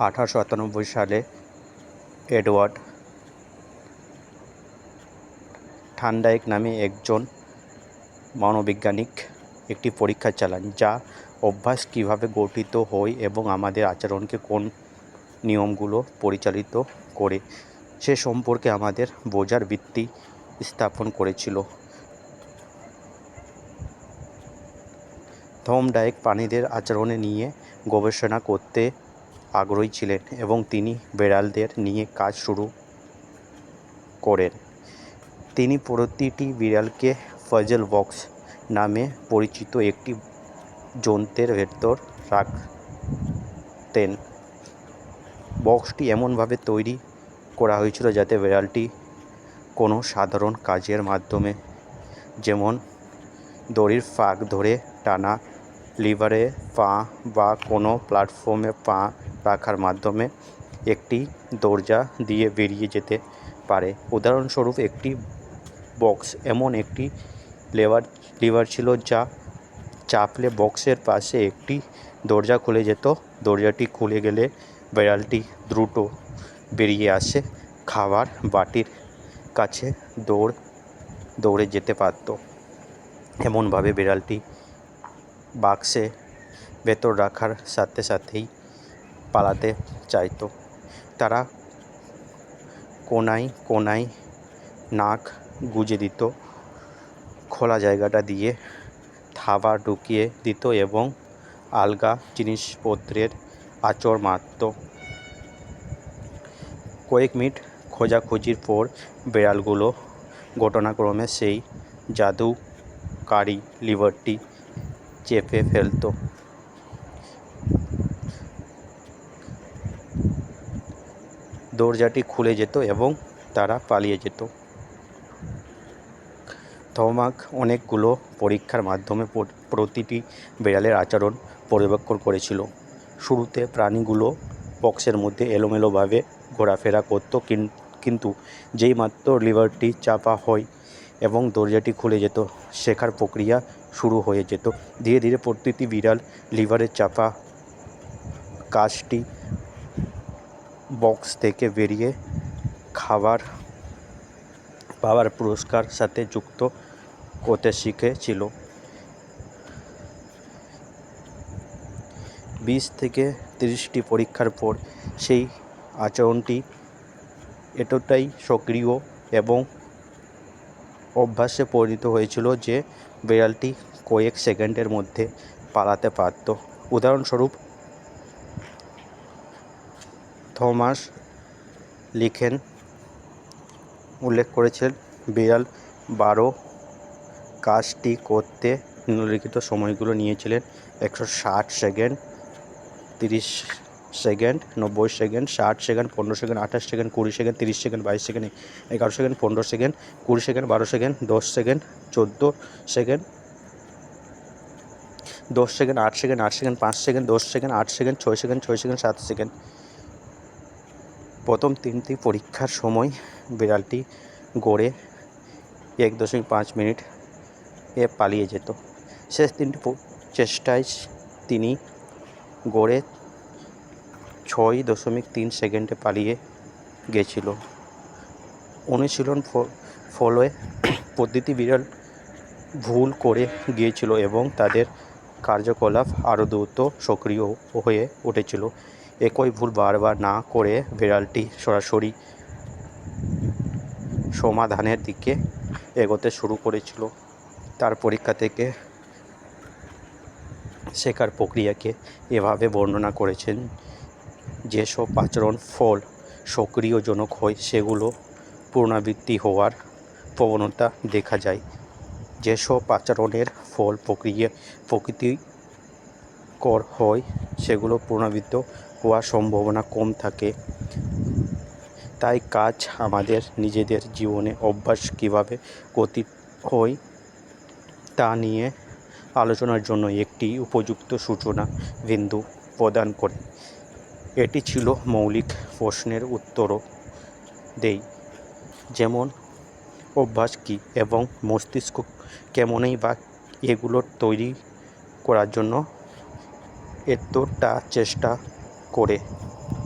1897 সালে এডওয়ার্ড থার্নডাইক নামে একজন মনোবৈজ্ঞানিক একটি পরীক্ষা চালান, যা অভ্যাস কীভাবে গঠিত হয় এবং আমাদের আচরণকে কোন নিয়মগুলো পরিচালিত করে সে সম্পর্কে আমাদের বোঝার ভিত্তি স্থাপন করেছিল। থার্নডাইক প্রাণীদের আচরণ নিয়ে গবেষণা করতে আগ্রহী ছিলেন এবং তিনি বিড়ালদের নিয়ে কাজ শুরু করেন। তিনি প্রতিটি বিড়ালকে পাজল বক্স নামে পরিচিত একটি যন্ত্রের ভেতর রাখতেন। বক্সটি এমনভাবে তৈরি করা হয়েছিল যাতে বিড়ালটি কোনো সাধারণ কাজের মাধ্যমে, যেমন দড়ির ফাঁক ধরে টানা, লিভারে পা বা কোনো প্ল্যাটফর্মে পা রাখার মাধ্যমে একটি দরজা দিয়ে বেরিয়ে যেতে পারে। উদাহরণস্বরূপ, একটি বক্স এমন একটি লিভার ছিল যা চাপলে বক্সের পাশে একটি দরজা খুলে যেত। দরজাটি খুলে গেলে বিড়ালটি দ্রুত বেরিয়ে আসে, খাবার বাটির কাছে দৌড়ে যেতে পারত। এমনভাবে বিড়ালটি বাক্সে ভেতর রাখার সাথে সাথেই পালাতে চাইত। তারা কোনায় কোনায় নাক গুঁজে দিত, খোলা জায়গাটা দিয়ে থাবা ঢুকিয়ে দিত এবং আলগা জিনিসপত্রের আঁচড় মারত। কয়েক মিনিট খোঁজাখুঁজির পর বিড়ালগুলো ঘটনাক্রমে সেই জাদুকারী লিভারটি চেপে ফেলত। দরজাটি খুলে যেত এবং তারা পালিয়ে যেত। থার্নডাইক অনেকগুলো পরীক্ষার মাধ্যমে প্রতিটি বিড়ালের আচরণ পর্যবেক্ষণ করেছিল। শুরুতে প্রাণীগুলো বক্সের মধ্যে এলোমেলোভাবে ঘোরাফেরা করত, কিন্তু যেই মাত্র লিভারটি চাপা হয় এবং দরজাটি খুলে যেত, শেখার প্রক্রিয়া শুরু হয়ে যেত। ধীরে ধীরে প্রতিটি বিড়াল লিভারের চাপা কাজটি বক্স থেকে বেরিয়ে খাবার পাওয়ার পুরস্কার সাথে যুক্ত করতে শিখেছিল। 20 থেকে 30টি পরীক্ষার পর সেই আচরণটি এতটাই সক্রিয় এবং অভ্যাসে পরিণত হয়েছিল যে বিড়ালটি কয়েক সেকেন্ডের মধ্যে পালাতে পারত। উদাহরণস্বরূপ, থমাস লিখেন উল্লেখ করেছেন, বিড়াল 12 কাজটি করতে নিম্নলিখিত সময়গুলো নিয়েছিলেন: 160 second, 30 second, 90 second, 60 second, 15 second, 28 second, 20 second, 30 second, 22 second, 11 second, 15 second, 20 second, 12 second, 10 second, 14 second, 10 second, 8 second, 8 second, 5 second, 10 second, 8 second, 6 second, 6 second, 7 second. প্রথম 3টি পরীক্ষার সময় বিড়ালটি গড়ে 1.5 মিনিট পালিয়ে যেত। শেষ 3টি চেষ্টায় তিনি গড়ে 6.3 সেকেন্ডে পালিয়ে গেছিল। অনুশীলন ফলে প্রতিটি বিড়াল ভুল করে গিয়েছিল এবং তাদের কার্যকলাপ আরও দ্রুত সক্রিয় হয়ে উঠেছিল। একই ভুল বারবার না করে বিড়ালটি সরাসরি সমাধানের দিকে এগোতে শুরু করেছিল। তার পরীক্ষা থেকে শেখার প্রক্রিয়াকে এভাবে বর্ণনা করেছেন: যেসব আচরণ ফল সক্রিয়জনক হয় সেগুলো পুনরাবৃত্তি হওয়ার প্রবণতা দেখা যায়। যেসব আচরণের ফল প্রকৃতিকর হয় সেগুলো পুনরাবৃত্তি হওয়ার সম্ভাবনা কম থাকে। তাই কাজ আমাদের নিজেদের জীবনে অভ্যাস কীভাবে গঠিত হয় তা নিয়ে আলোচনার জন্য একটি উপযুক্ত সূচনা বিন্দু প্রদান করে। এটি ছিল মৌলিক প্রশ্নের উত্তরও দেয়, যেমন অভ্যাস কী এবং মস্তিষ্ক কেমনই বা এগুলো তৈরি করার জন্য এতটা চেষ্টা করে।